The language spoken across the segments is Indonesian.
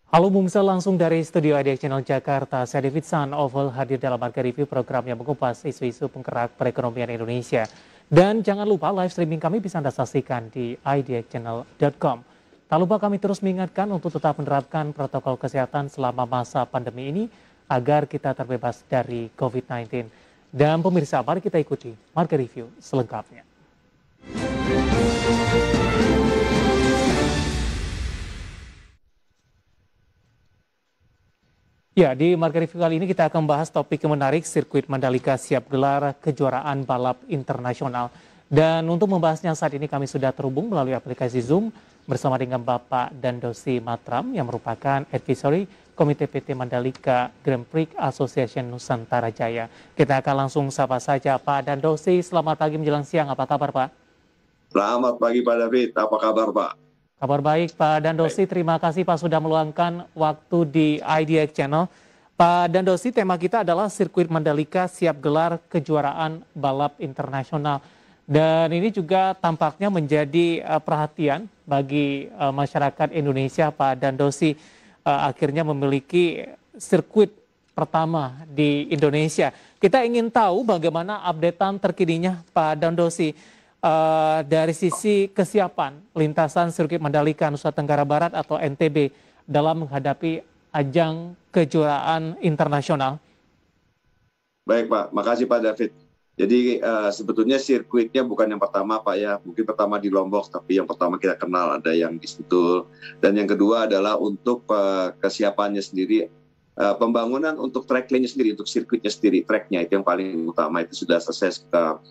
Halo Bungsa, langsung dari studio IDX Channel Jakarta. Saya David San Oval hadir dalam Marga Review, program yang mengupas isu-isu penggerak perekonomian Indonesia. Dan jangan lupa live streaming kami bisa Anda saksikan di idxchannel.com. Tak lupa kami terus mengingatkan untuk tetap menerapkan protokol kesehatan selama masa pandemi ini agar kita terbebas dari COVID-19. Dan pemirsa, mari kita ikuti Marga Review selengkapnya. Ya, di Marga Review kali ini kita akan membahas topik yang menarik, sirkuit Mandalika siap gelar kejuaraan balap internasional. Dan untuk membahasnya saat ini kami sudah terhubung melalui aplikasi Zoom bersama dengan Bapak Dandosi Matram yang merupakan advisory Komite PT Mandalika Grand Prix Association Nusantara Jaya. Kita akan langsung sapa saja Pak Dandosi, selamat pagi menjelang siang, apa kabar Pak? Selamat pagi Pak David, apa kabar Pak? Kabar baik Pak Dandosi, terima kasih Pak sudah meluangkan waktu di IDX Channel. Pak Dandosi, tema kita adalah sirkuit Mandalika siap gelar kejuaraan balap internasional. Dan ini juga tampaknya menjadi perhatian bagi masyarakat Indonesia. Pak Dandosi akhirnya memiliki sirkuit pertama di Indonesia. Kita ingin tahu bagaimana updatean terkininya Pak Dandosi. Dari sisi kesiapan lintasan sirkuit Mandalika Nusa Tenggara Barat atau NTB dalam menghadapi ajang kejuaraan internasional. Baik Pak, makasih Pak David. Jadi sebetulnya sirkuitnya bukan yang pertama Pak ya, mungkin pertama di Lombok, tapi yang pertama kita kenal ada yang di Sentul. Dan yang kedua adalah untuk kesiapannya sendiri, pembangunan untuk track lane-nya sendiri, untuk sirkuitnya sendiri, tracknya itu yang paling utama, itu sudah selesai sekitar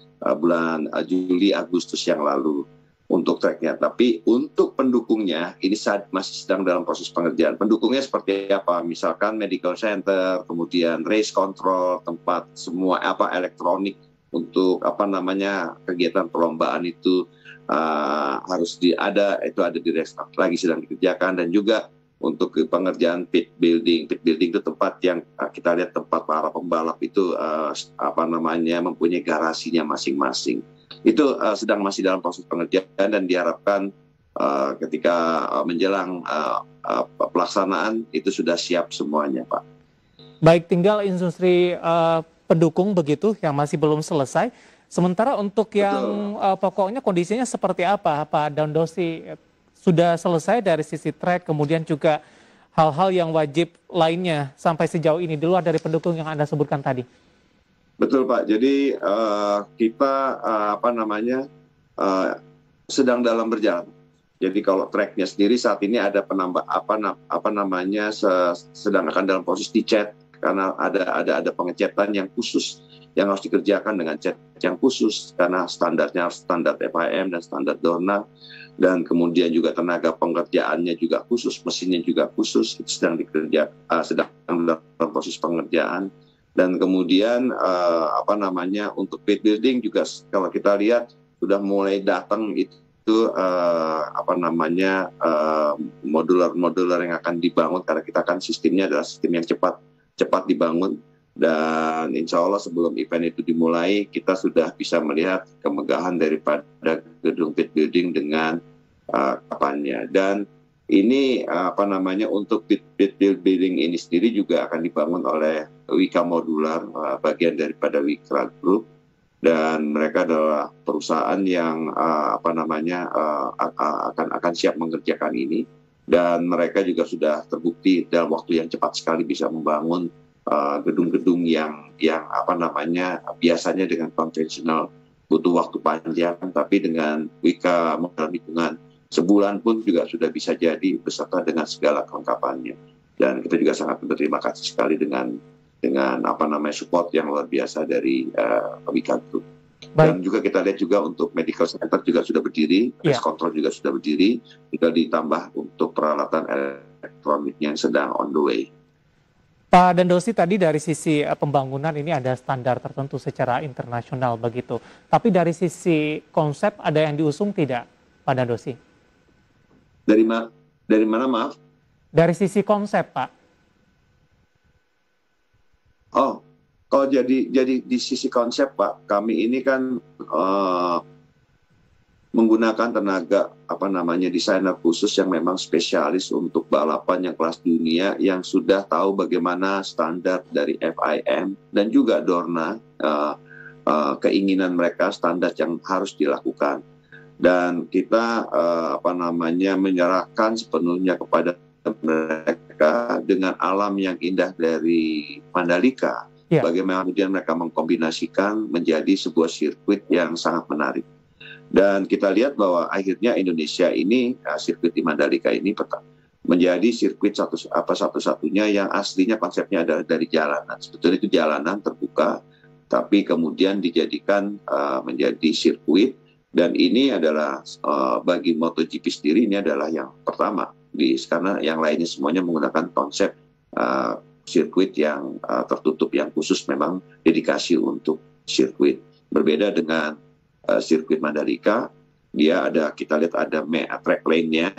bulan Juli Agustus yang lalu untuk tracknya. Tapi untuk pendukungnya ini masih sedang dalam proses pengerjaan. Pendukungnya seperti apa? Misalkan medical center, kemudian race control, tempat semua elektronik untuk kegiatan perlombaan itu harus itu ada di restart lagi, sedang dikerjakan. Dan juga untuk pengerjaan pit building itu tempat yang kita lihat tempat para pembalap itu mempunyai garasinya masing-masing. Itu masih dalam proses pengerjaan dan diharapkan ketika menjelang pelaksanaan itu sudah siap semuanya, Pak. Baik, tinggal industri pendukung begitu yang masih belum selesai. Sementara untuk yang pokoknya kondisinya seperti apa, Pak Dandosi? Sudah selesai dari sisi track, kemudian juga hal-hal yang wajib lainnya sampai sejauh ini di luar dari pendukung yang Anda sebutkan tadi. Betul Pak, jadi kita sedang dalam berjalan. Jadi kalau tracknya sendiri saat ini ada sedang akan dalam proses dicat karena ada pengecatan yang khusus yang harus dikerjakan dengan cat yang khusus karena standarnya standar FIM dan standar Dorna. Dan kemudian juga tenaga pengerjaannya juga khusus, mesinnya juga khusus, itu sedang dalam proses pengerjaan. Dan kemudian untuk pit building juga kalau kita lihat sudah mulai datang itu modular yang akan dibangun karena kita kan sistemnya adalah sistem yang cepat dibangun. Dan insya Allah sebelum event itu dimulai, kita sudah bisa melihat kemegahan daripada gedung pit building dengan kapannya. Dan ini untuk pit building ini sendiri juga akan dibangun oleh Wika Modular, bagian daripada Wika Group. Dan mereka adalah perusahaan yang akan siap mengerjakan ini. Dan mereka juga sudah terbukti dalam waktu yang cepat sekali bisa membangun gedung-gedung yang biasanya dengan konvensional butuh waktu panjang, tapi dengan Wika modal hitungan sebulan pun juga sudah bisa jadi beserta dengan segala kelengkapannya. Dan kita juga sangat berterima kasih sekali dengan support yang luar biasa dari Wika Group. Dan juga kita lihat juga untuk medical center juga sudah berdiri, race control juga sudah berdiri, tinggal ditambah untuk peralatan elektronik yang sedang on the way. Pak Dandosi, tadi dari sisi pembangunan ini ada standar tertentu secara internasional begitu. Tapi dari sisi konsep ada yang diusung tidak, Pak Dandosi? Dari mana maaf? Dari sisi konsep, Pak. Oh, kalau jadi di sisi konsep Pak, kami ini kan menggunakan tenaga desainer khusus yang memang spesialis untuk balapan yang kelas dunia, yang sudah tahu bagaimana standar dari FIM dan juga Dorna, keinginan mereka, standar yang harus dilakukan. Dan kita menyerahkan sepenuhnya kepada mereka dengan alam yang indah dari Mandalika. Bagaimana kemudian mereka mengkombinasikan menjadi sebuah sirkuit yang sangat menarik. Dan kita lihat bahwa akhirnya Indonesia ini, sirkuit di Mandalika ini menjadi sirkuit satu-satunya yang aslinya konsepnya adalah dari jalanan. Sebetulnya itu jalanan terbuka, tapi kemudian dijadikan menjadi sirkuit. Dan ini adalah bagi MotoGP sendiri ini adalah yang pertama, karena yang lainnya semuanya menggunakan konsep sirkuit yang tertutup, yang khusus memang dedikasi untuk sirkuit. Berbeda dengan sirkuit Mandalika, kita lihat ada track lane-nya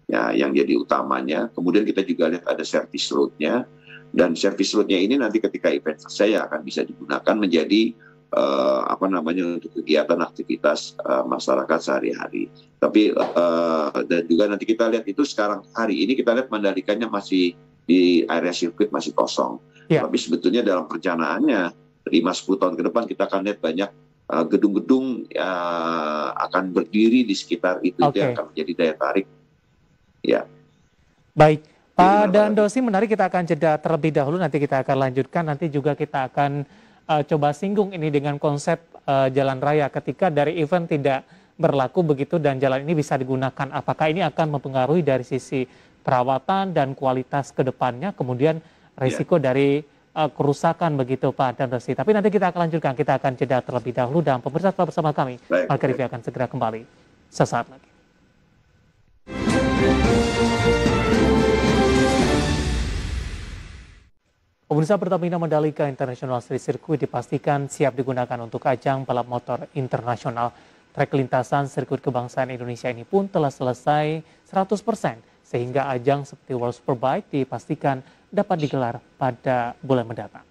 ya, yang jadi utamanya. Kemudian kita juga lihat ada service road-nya, dan service road-nya ini nanti ketika event selesai akan bisa digunakan menjadi untuk kegiatan aktivitas masyarakat sehari-hari. Tapi dan juga nanti kita lihat itu sekarang hari ini kita lihat Mandalikanya masih di area sirkuit masih kosong. Tapi sebetulnya dalam perencanaannya 5-10 tahun ke depan kita akan lihat banyak gedung-gedung akan berdiri di sekitar itu, yang akan menjadi daya tarik. Ya. Baik, Pak Dandosi, menarik, kita akan jeda terlebih dahulu, nanti kita akan lanjutkan, nanti juga kita akan coba singgung ini dengan konsep jalan raya ketika dari event tidak berlaku begitu dan jalan ini bisa digunakan. Apakah ini akan mempengaruhi dari sisi perawatan dan kualitas ke depannya, kemudian risiko dari kerusakan begitu Pak Dandosi. Tapi nanti kita akan lanjutkan, kita akan jeda terlebih dahulu dan pemirsa tetap bersama kami. Marga Review akan segera kembali sesaat lagi. Pemirsa, Pertamina Mandalika International Street Circuit dipastikan siap digunakan untuk ajang balap motor internasional. Trek lintasan sirkuit kebangsaan Indonesia ini pun telah selesai 100%, sehingga ajang seperti World Superbike dipastikan dapat digelar pada bulan mendatang.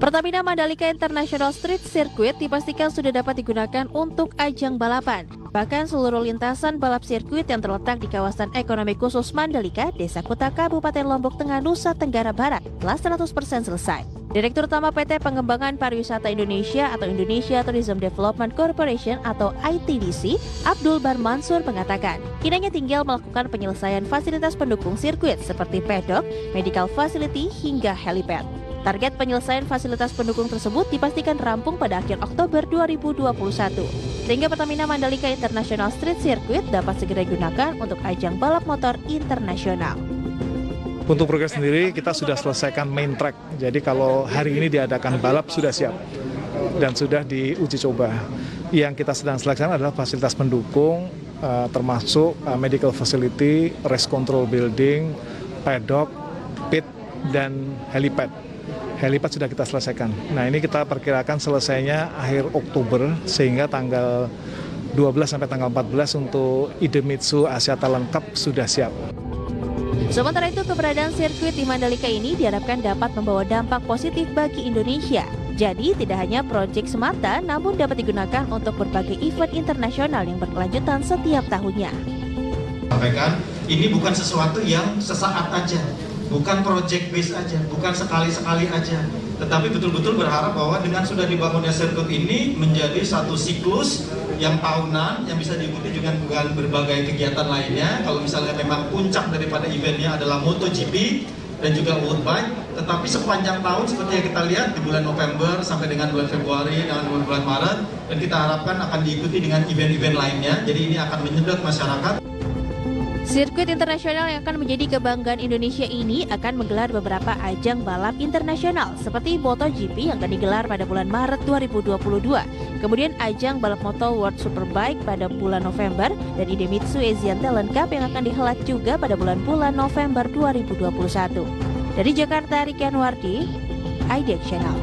Pertamina Mandalika International Street Circuit dipastikan sudah dapat digunakan untuk ajang balapan. Bahkan seluruh lintasan balap sirkuit yang terletak di kawasan ekonomi khusus Mandalika, Desa Kuta, Kabupaten Lombok Tengah, Nusa Tenggara Barat telah 100% selesai. Direktur Utama PT Pengembangan Pariwisata Indonesia atau Indonesia Tourism Development Corporation atau ITDC, Abdul Bar Mansur mengatakan, kini hanya tinggal melakukan penyelesaian fasilitas pendukung sirkuit seperti pedok, medical facility, hingga helipad. Target penyelesaian fasilitas pendukung tersebut dipastikan rampung pada akhir Oktober 2021, sehingga Pertamina Mandalika International Street Circuit dapat segera digunakan untuk ajang balap motor internasional. Untuk progres sendiri kita sudah selesaikan main track, jadi kalau hari ini diadakan balap sudah siap dan sudah diuji coba. Yang kita sedang selesaikan adalah fasilitas pendukung, termasuk medical facility, race control building, paddock, pit, dan helipad. Helipad sudah kita selesaikan. Nah, ini kita perkirakan selesainya akhir Oktober, sehingga tanggal 12 sampai tanggal 14 untuk Idemitsu Asia Talent Cup sudah siap. Sementara itu, keberadaan sirkuit di Mandalika ini diharapkan dapat membawa dampak positif bagi Indonesia. Jadi, tidak hanya proyek semata, namun dapat digunakan untuk berbagai event internasional yang berkelanjutan setiap tahunnya. Sampaikan, ini bukan sesuatu yang sesaat aja, bukan project base aja, bukan sekali-sekali aja, tetapi betul-betul berharap bahwa dengan sudah dibangunnya sirkuit ini menjadi satu siklus yang tahunan yang bisa diikuti dengan berbagai kegiatan lainnya. Kalau misalnya memang puncak daripada eventnya adalah MotoGP dan juga World Bike, tetapi sepanjang tahun seperti yang kita lihat di bulan November sampai dengan bulan Februari dan bulan Maret, dan kita harapkan akan diikuti dengan event-event lainnya. Jadi ini akan menyedot masyarakat. Sirkuit internasional yang akan menjadi kebanggaan Indonesia ini akan menggelar beberapa ajang balap internasional seperti MotoGP yang akan digelar pada bulan Maret 2022. Kemudian ajang balap moto World Superbike pada bulan November dan Idemitsu Asian Talent Cup yang akan dihelat juga pada bulan November 2021. Dari Jakarta, Riki Anwardi, IDX Channel.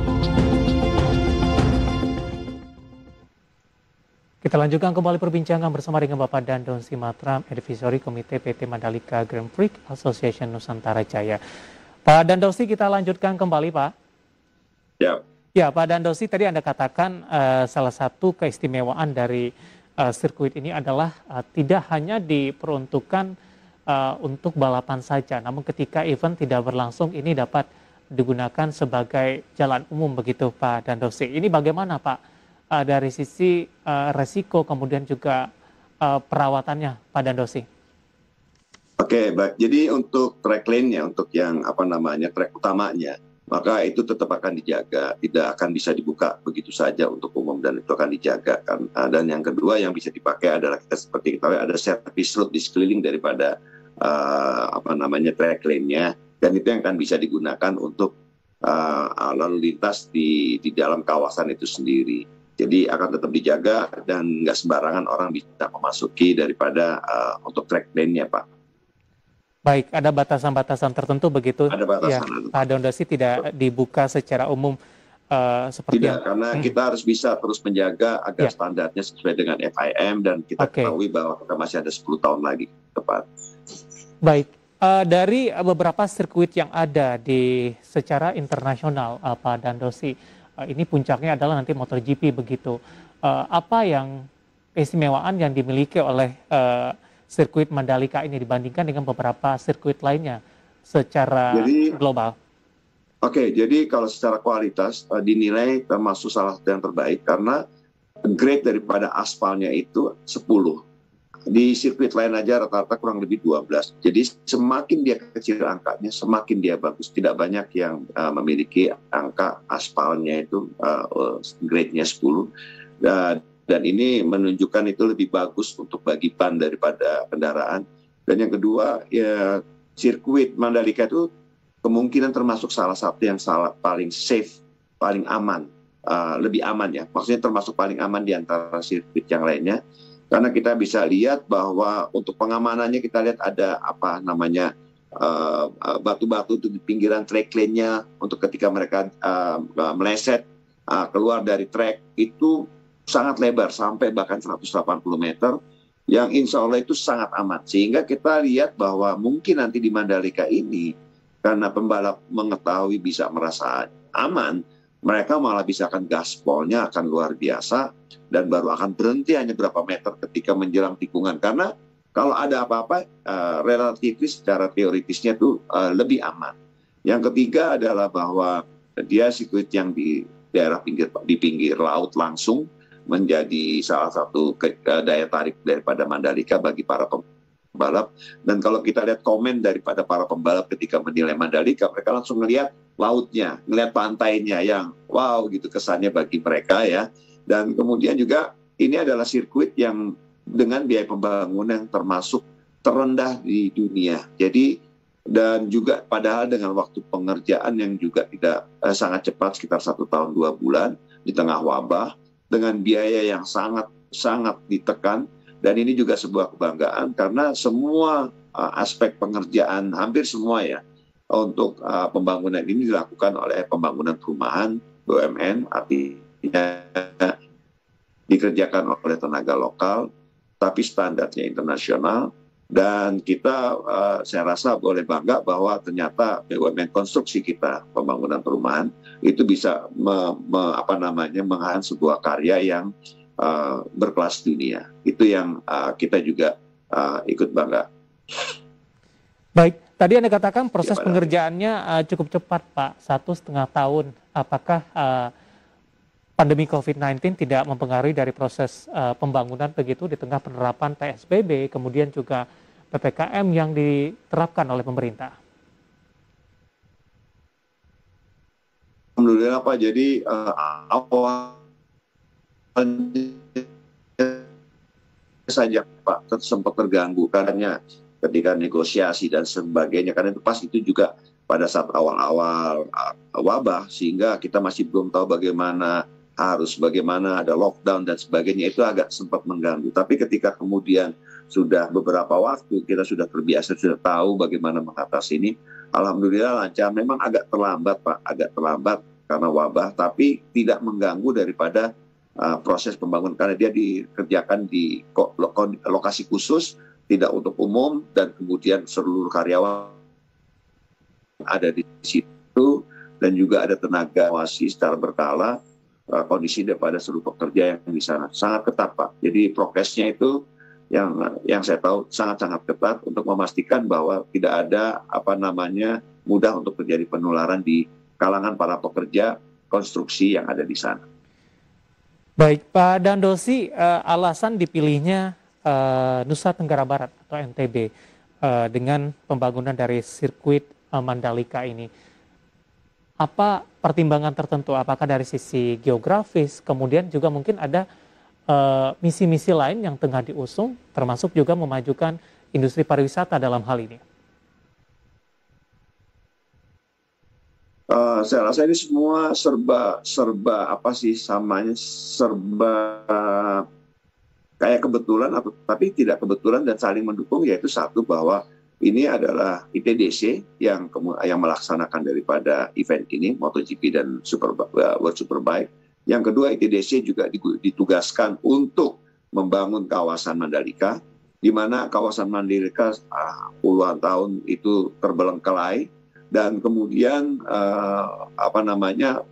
Kita lanjutkan kembali perbincangan bersama dengan Bapak Dandon Simatra, Advisory Komite PT Mandalika Grand Prix Association Nusantara Jaya. Pak Dandosi, kita lanjutkan kembali, Pak. Ya. Ya, Pak Dandosi, tadi Anda katakan salah satu keistimewaan dari sirkuit ini adalah tidak hanya diperuntukkan untuk balapan saja, namun ketika event tidak berlangsung ini dapat digunakan sebagai jalan umum begitu, Pak Dandosi. Ini bagaimana, Pak, dari sisi resiko kemudian juga perawatannya, Pak Dandosi? Oke, baik. Jadi untuk track lane-nya, untuk yang track utamanya, maka itu tetap akan dijaga, tidak akan bisa dibuka begitu saja untuk umum, dan itu akan dijaga kan. Dan yang kedua yang bisa dipakai adalah kita seperti kita tahu ada service road di sekeliling daripada track lane-nya, dan itu yang akan bisa digunakan untuk lalu lintas di dalam kawasan itu sendiri. Jadi akan tetap dijaga dan nggak sembarangan orang bisa memasuki daripada untuk track lane-nya, Pak. Baik, ada batasan-batasan tertentu begitu. Ada batasan. Ya, Pak Dandosi tidak dibuka secara umum seperti tidak, karena kita harus bisa terus menjaga agar standarnya sesuai dengan FIM, dan kita ketahui bahwa kita masih ada 10 tahun lagi tepat. Baik, dari beberapa sirkuit yang ada di secara internasional, Pak Dandosi, ini puncaknya adalah nanti MotoGP begitu. Apa yang keistimewaan yang dimiliki oleh sirkuit Mandalika ini dibandingkan dengan beberapa sirkuit lainnya secara global? Oke, jadi kalau secara kualitas dinilai termasuk salah satu yang terbaik karena grade daripada aspalnya itu 10. Di sirkuit lain aja rata-rata kurang lebih 12. Jadi semakin dia kecil angkanya, semakin dia bagus. Tidak banyak yang memiliki angka aspalnya itu grade-nya 10. Dan ini menunjukkan itu lebih bagus untuk bagi ban daripada kendaraan. Dan yang kedua, ya sirkuit Mandalika itu kemungkinan termasuk salah satu yang paling safe, paling aman, lebih aman ya. Maksudnya termasuk paling aman di antara sirkuit yang lainnya. Karena kita bisa lihat bahwa untuk pengamanannya kita lihat ada batu-batu di pinggiran track lane-nya untuk ketika mereka meleset keluar dari track itu sangat lebar sampai bahkan 180 meter yang insya Allah itu sangat aman. Sehingga kita lihat bahwa mungkin nanti di Mandalika ini karena pembalap mengetahui bisa merasa aman, mereka malah bisa akan gaspolnya akan luar biasa dan baru akan berhenti hanya berapa meter ketika menjelang tikungan. Karena kalau ada apa-apa relatif secara teoritisnya itu lebih aman. Yang ketiga adalah bahwa dia sirkuit yang di daerah pinggir laut langsung menjadi salah satu daya tarik daripada Mandalika bagi para pembalap. Dan kalau kita lihat komen daripada para pembalap ketika menilai Mandalika, mereka langsung melihat lautnya, melihat pantainya yang wow gitu kesannya bagi mereka ya. Dan kemudian juga ini adalah sirkuit yang dengan biaya pembangunan termasuk terendah di dunia. Jadi dan juga padahal dengan waktu pengerjaan yang juga tidak sangat cepat, sekitar 1 tahun 2 bulan di tengah wabah, dengan biaya yang sangat ditekan. Dan ini juga sebuah kebanggaan karena semua aspek pengerjaan, hampir semua ya, untuk pembangunan ini dilakukan oleh pembangunan perumahan BUMN, artinya dikerjakan oleh tenaga lokal, tapi standarnya internasional. Dan kita, saya rasa boleh bangga bahwa ternyata BUMN konstruksi kita, pembangunan perumahan, itu bisa menghasilkan sebuah karya yang berkelas dunia. Itu yang kita juga ikut bangga. Baik, tadi Anda katakan proses pengerjaannya cukup cepat, Pak, 1,5 tahun. Apakah pandemi COVID-19 tidak mempengaruhi dari proses pembangunan begitu di tengah penerapan PSBB, kemudian juga PPKM yang diterapkan oleh pemerintah? Alhamdulillah Pak, jadi awal saja Pak sempat terganggu karena ketika negosiasi dan sebagainya, karena itu pas itu juga pada saat awal-awal wabah, sehingga kita masih belum tahu bagaimana ada lockdown dan sebagainya, itu agak sempat mengganggu. Tapi ketika kemudian sudah beberapa waktu kita sudah terbiasa, sudah tahu bagaimana mengatasi ini, alhamdulillah lancar. Memang agak terlambat Pak, agak terlambat karena wabah, tapi tidak mengganggu daripada proses pembangunan karena dia dikerjakan di lokasi khusus, tidak untuk umum, dan kemudian seluruh karyawan ada di situ. dan juga ada tenaga awasi secara berkala kondisi daripada seluruh pekerja yang di sana. Sangat ketat, Pak. Jadi prokesnya itu yang saya tahu sangat-sangat ketat untuk memastikan bahwa tidak ada mudah untuk terjadi penularan di kalangan para pekerja konstruksi yang ada di sana. Baik, Pak Dandosi, alasan dipilihnya Nusa Tenggara Barat atau NTB dengan pembangunan dari sirkuit Mandalika ini. Apa pertimbangan tertentu? Apakah dari sisi geografis, kemudian juga mungkin ada misi-misi lain yang tengah diusung, termasuk juga memajukan industri pariwisata dalam hal ini? Saya rasa ini semua serba kayak kebetulan, tapi tidak kebetulan dan saling mendukung, yaitu satu bahwa ini adalah ITDC yang melaksanakan daripada event ini, MotoGP dan World Superbike. Yang kedua, ITDC juga ditugaskan untuk membangun kawasan Mandalika, di mana kawasan Mandalika puluhan tahun itu terbelengkelai, dan kemudian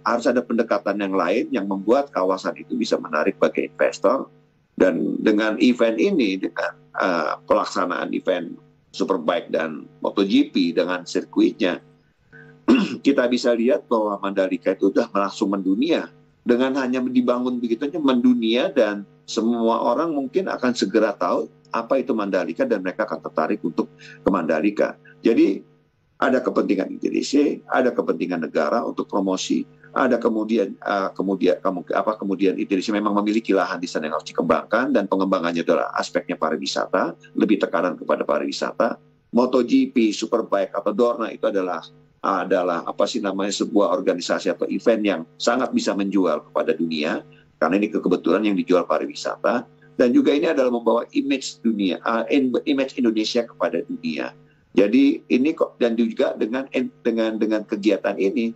harus ada pendekatan yang lain yang membuat kawasan itu bisa menarik bagi investor. Dan dengan event ini, dengan pelaksanaan event Superbike dan MotoGP dengan sirkuitnya, kita bisa lihat bahwa Mandalika itu sudah langsung mendunia. Dengan hanya dibangun begitu aja mendunia, dan semua orang mungkin akan segera tahu apa itu Mandalika dan mereka akan tertarik untuk ke Mandalika. Jadi ada kepentingan ITDC, ada kepentingan negara untuk promosi, ada kemudian ITDC memang memiliki lahan di sana yang harus dikembangkan, dan pengembangannya adalah aspeknya pariwisata, lebih tekanan kepada pariwisata. MotoGP, Superbike atau Dorna itu adalah sebuah organisasi atau event yang sangat bisa menjual kepada dunia, karena ini kebetulan yang dijual pariwisata, dan juga ini adalah membawa image Indonesia kepada dunia. Jadi ini dan juga dengan kegiatan ini,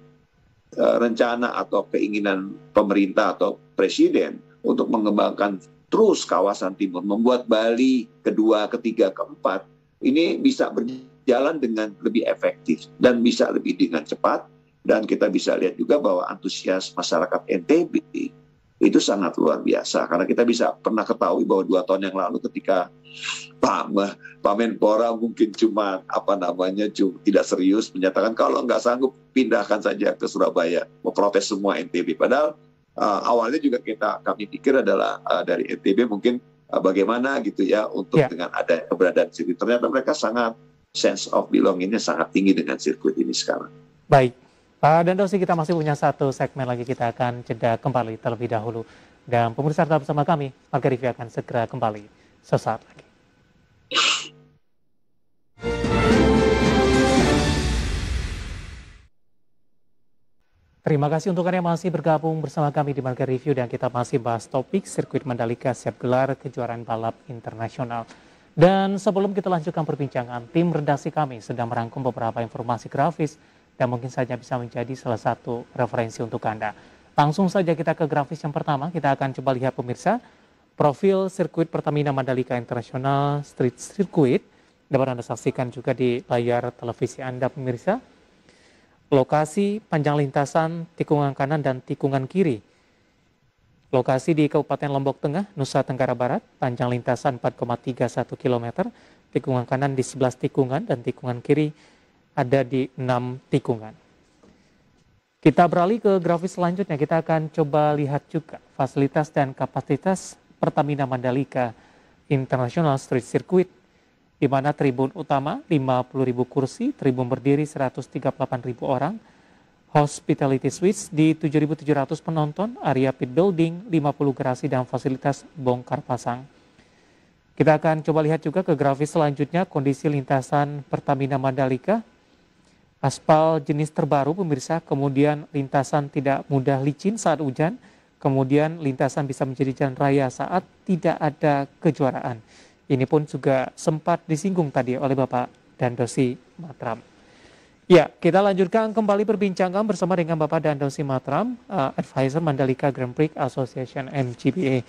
rencana atau keinginan pemerintah atau presiden untuk mengembangkan terus kawasan timur, membuat Bali kedua, ketiga, keempat ini bisa berjalan dengan lebih efektif dan bisa lebih dengan cepat. Dan kita bisa lihat juga bahwa antusias masyarakat NTB itu sangat luar biasa, karena kita bisa pernah ketahui bahwa 2 tahun yang lalu ketika Pak Menpora mungkin cuma tidak serius menyatakan kalau nggak sanggup pindahkan saja ke Surabaya, memprotes semua NTB. Padahal awalnya juga kami pikir adalah dari NTB mungkin bagaimana gitu ya untuk dengan ada keberadaan sirkuit. Ternyata mereka sangat sense of belongingnya sangat tinggi dengan sirkuit ini sekarang. Baik, Pak Dandosi, kita masih punya satu segmen lagi, kita akan jeda kembali terlebih dahulu. Dan pemirsa tetap bersama kami, Marga Review akan segera kembali sesaat lagi. Terima kasih untuk Anda yang masih bergabung bersama kami di Marga Review, dan kita masih bahas topik sirkuit Mandalika siap gelar kejuaraan balap internasional. Dan sebelum kita lanjutkan perbincangan, tim redaksi kami sedang merangkum beberapa informasi grafis dan mungkin saja bisa menjadi salah satu referensi untuk Anda. Langsung saja kita ke grafis yang pertama, kita akan coba lihat pemirsa, profil sirkuit Pertamina Mandalika International Street Circuit. Dapat Anda saksikan juga di layar televisi Anda pemirsa. Lokasi panjang lintasan tikungan kanan dan tikungan kiri. Lokasi di Kabupaten Lombok Tengah, Nusa Tenggara Barat, panjang lintasan 4,31 km, tikungan kanan di 11 tikungan dan tikungan kiri ada di 6 tikungan. Kita beralih ke grafis selanjutnya, kita akan coba lihat juga fasilitas dan kapasitas Pertamina Mandalika International Street Circuit, di mana tribun utama 50.000 kursi, tribun berdiri 138.000 orang, hospitality suites di 7.700 penonton, area pit building, 50 garasi dan fasilitas bongkar pasang. Kita akan coba lihat juga ke grafis selanjutnya kondisi lintasan Pertamina Mandalika. Aspal jenis terbaru pemirsa, kemudian lintasan tidak mudah licin saat hujan, kemudian lintasan bisa menjadi jalan raya saat tidak ada kejuaraan. Ini pun juga sempat disinggung tadi oleh Bapak Dandosi Matram. Ya, kita lanjutkan kembali perbincangan bersama dengan Bapak Dandosi Matram, Advisor Mandalika Grand Prix Association MGPA.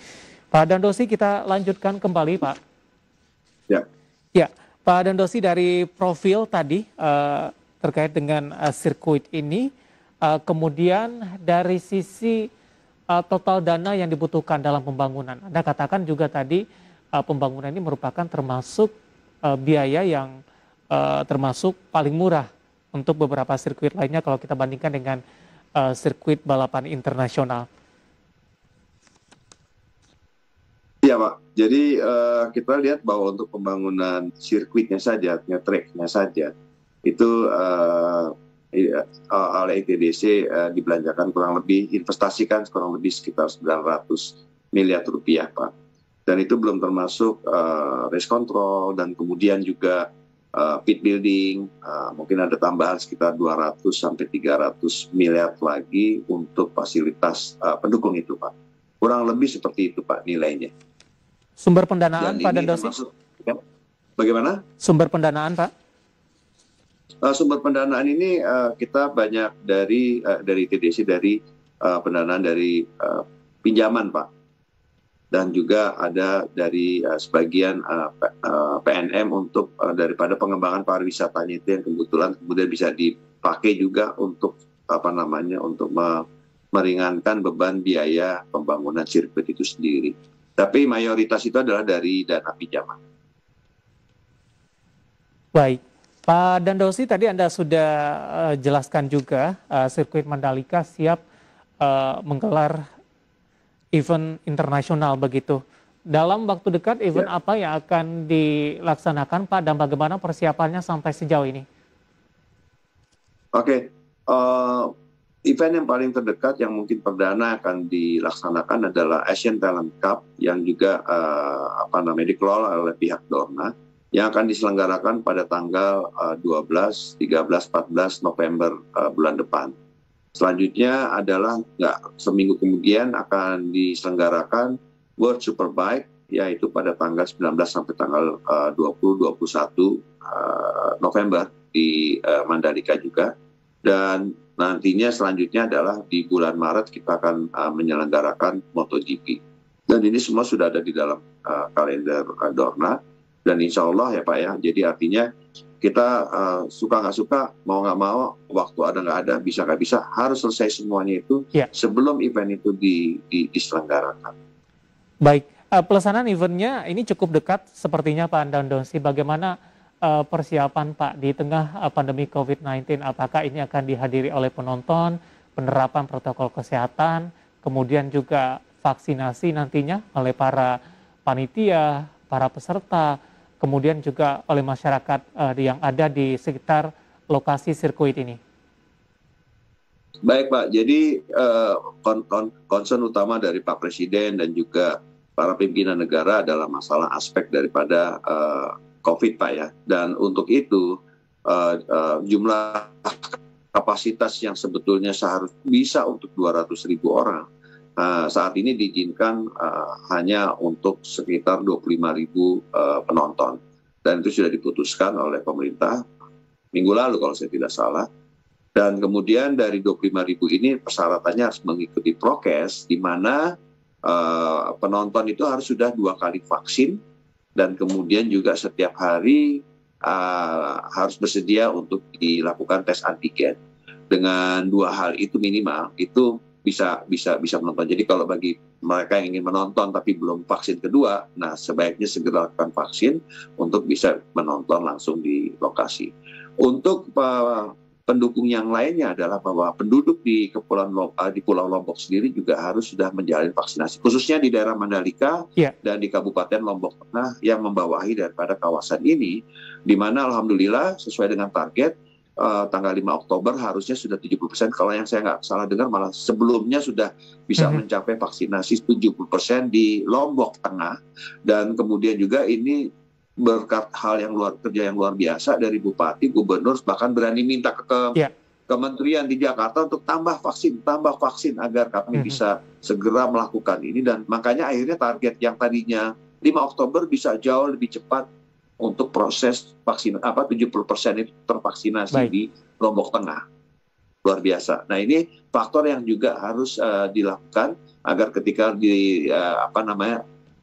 Pak Dandosi, kita lanjutkan kembali, Pak. Ya. Ya, Pak Dandosi, dari profil tadi terkait dengan sirkuit ini, Kemudian dari sisi total dana yang dibutuhkan dalam pembangunan, Anda katakan juga tadi pembangunan ini merupakan termasuk biaya yang termasuk paling murah untuk beberapa sirkuit lainnya kalau kita bandingkan dengan sirkuit balapan internasional. Iya Pak, jadi kita lihat bahwa untuk pembangunan sirkuitnya saja, tracknya saja, itu oleh ITDC dibelanjakan kurang lebih, investasikan kurang lebih sekitar 900 miliar rupiah Pak. Dan itu belum termasuk race control dan kemudian juga pit building, mungkin ada tambahan sekitar 200 sampai 300 miliar lagi untuk fasilitas pendukung itu Pak. Kurang lebih seperti itu Pak nilainya. Sumber pendanaan Pak Dandosi? Ya, bagaimana? Sumber pendanaan Pak? Sumber pendanaan ini kita banyak dari TDC, dari pendanaan dari pinjaman Pak, dan juga ada dari sebagian PNM untuk daripada pengembangan pariwisatanya itu yang kebetulan kemudian bisa dipakai juga untuk untuk meringankan beban biaya pembangunan sirkuit itu sendiri. Tapi mayoritas itu adalah dari dana pinjaman. Baik, Pak Dandosi, tadi Anda sudah jelaskan juga sirkuit Mandalika siap menggelar event internasional begitu. Dalam waktu dekat event apa yang akan dilaksanakan Pak, dan bagaimana persiapannya sampai sejauh ini? Oke. Event yang paling terdekat yang mungkin perdana akan dilaksanakan adalah Asian Talent Cup yang juga dikelola oleh pihak Dorna, yang akan diselenggarakan pada tanggal 12, 13, 14 November bulan depan. Selanjutnya adalah seminggu kemudian akan diselenggarakan World Superbike, yaitu pada tanggal 19 sampai tanggal 20-21 November di Mandalika juga. Dan nantinya selanjutnya adalah di bulan Maret kita akan menyelenggarakan MotoGP. Dan ini semua sudah ada di dalam kalender Dorna. Dan insya Allah ya Pak ya, jadi artinya kita suka nggak suka, mau nggak mau, waktu ada nggak ada, bisa nggak bisa, harus selesai semuanya itu sebelum event itu diselenggarakan. Baik, pelaksanaan eventnya ini cukup dekat sepertinya Pak Dandosi. Bagaimana persiapan Pak di tengah pandemi COVID-19? Apakah ini akan dihadiri oleh penonton, penerapan protokol kesehatan, kemudian juga vaksinasi nantinya oleh para panitia, para peserta, kemudian juga oleh masyarakat yang ada di sekitar lokasi sirkuit ini? Baik Pak, jadi concern utama dari Pak Presiden dan juga para pimpinan negara adalah masalah aspek daripada COVID Pak ya. Dan untuk itu jumlah kapasitas yang sebetulnya seharusnya bisa untuk 200.000 orang, saat ini diizinkan hanya untuk sekitar 25.000 penonton. Dan itu sudah diputuskan oleh pemerintah minggu lalu kalau saya tidak salah. Dan kemudian dari 25.000 ini persyaratannya harus mengikuti prokes, di mana penonton itu harus sudah 2 kali vaksin, dan kemudian juga setiap hari harus bersedia untuk dilakukan tes antigen. Dengan 2 hal itu minimal, itu bisa menonton. Jadi kalau bagi mereka yang ingin menonton tapi belum vaksin kedua, nah sebaiknya segera lakukan vaksin untuk bisa menonton langsung di lokasi. Untuk pendukung yang lainnya adalah bahwa penduduk di Pulau Lombok sendiri juga harus sudah menjalani vaksinasi, khususnya di daerah Mandalika dan di Kabupaten Lombok Tengah yang membawahi daripada kawasan ini, di mana alhamdulillah sesuai dengan target tanggal 5 Oktober harusnya sudah 70%. Kalau yang saya nggak salah dengar malah sebelumnya sudah bisa mencapai vaksinasi 70% di Lombok Tengah. Dan kemudian juga ini berkat kerja yang luar biasa dari Bupati, Gubernur, bahkan berani minta ke Kementerian di Jakarta untuk tambah vaksin agar kami bisa segera melakukan ini. Dan makanya akhirnya target yang tadinya 5 Oktober bisa jauh lebih cepat untuk proses vaksin 70% itu tervaksinasi di Lombok Tengah. Luar biasa. Nah, ini faktor yang juga harus dilakukan agar ketika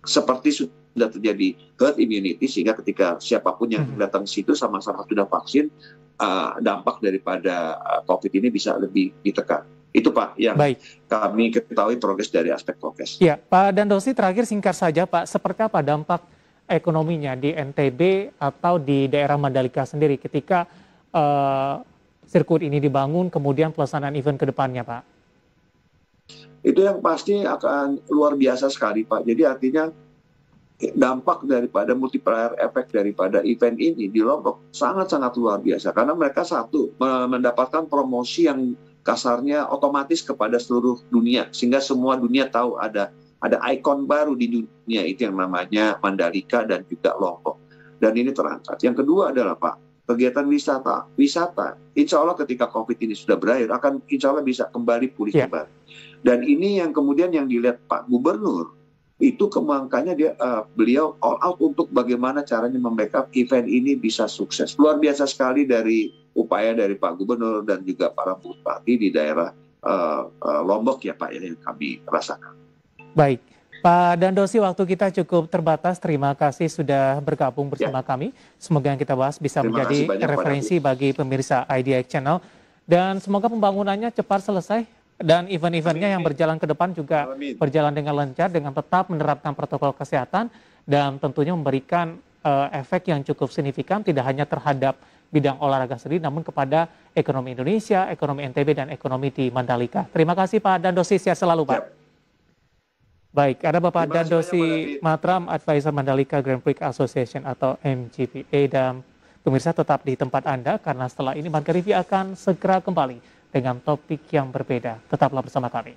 seperti sudah terjadi herd immunity, sehingga ketika siapapun yang datang ke situ sama-sama sudah vaksin, dampak daripada COVID ini bisa lebih ditekan. Itu Pak yang kami ketahui progres dari aspek prokes. Ya, Pak Dandosi, terakhir singkat saja Pak, seperti apa dampak ekonominya di NTB atau di daerah Mandalika sendiri ketika sirkuit ini dibangun, kemudian pelaksanaan event ke depannya Pak? Itu yang pasti akan luar biasa sekali Pak. Jadi artinya dampak daripada multiplier efek daripada event ini di Lombok sangat-sangat luar biasa. Karena mereka satu, mendapatkan promosi yang kasarnya otomatis kepada seluruh dunia, sehingga semua dunia tahu ada ikon baru di dunia itu yang namanya Mandalika dan juga Lombok, dan ini terangkat. Yang kedua adalah Pak, kegiatan wisata, insya Allah ketika COVID ini sudah berakhir akan insya Allah bisa kembali pulih kembali. Dan ini yang kemudian yang dilihat Pak Gubernur itu makanya beliau all out untuk bagaimana caranya membackup event ini bisa sukses. Luar biasa sekali dari upaya dari Pak Gubernur dan juga para bupati di daerah Lombok ya Pak, yang kami rasakan. Baik, Pak Dandosi, waktu kita cukup terbatas. Terima kasih sudah bergabung bersama kami. Semoga yang kita bahas bisa menjadi referensi bagi pemirsa IDX Channel. Dan semoga pembangunannya cepat selesai dan event-eventnya yang berjalan ke depan juga berjalan dengan lancar, dengan tetap menerapkan protokol kesehatan dan tentunya memberikan efek yang cukup signifikan tidak hanya terhadap bidang olahraga sendiri, namun kepada ekonomi Indonesia, ekonomi NTB, dan ekonomi di Mandalika. Terima kasih Pak Dandosi, sehat selalu Pak. Baik, ada Bapak Dandosi Matram, Advisor Mandalika Grand Prix Association atau MGPA, dan pemirsa tetap di tempat Anda karena setelah ini Marga Review akan segera kembali dengan topik yang berbeda. Tetaplah bersama kami.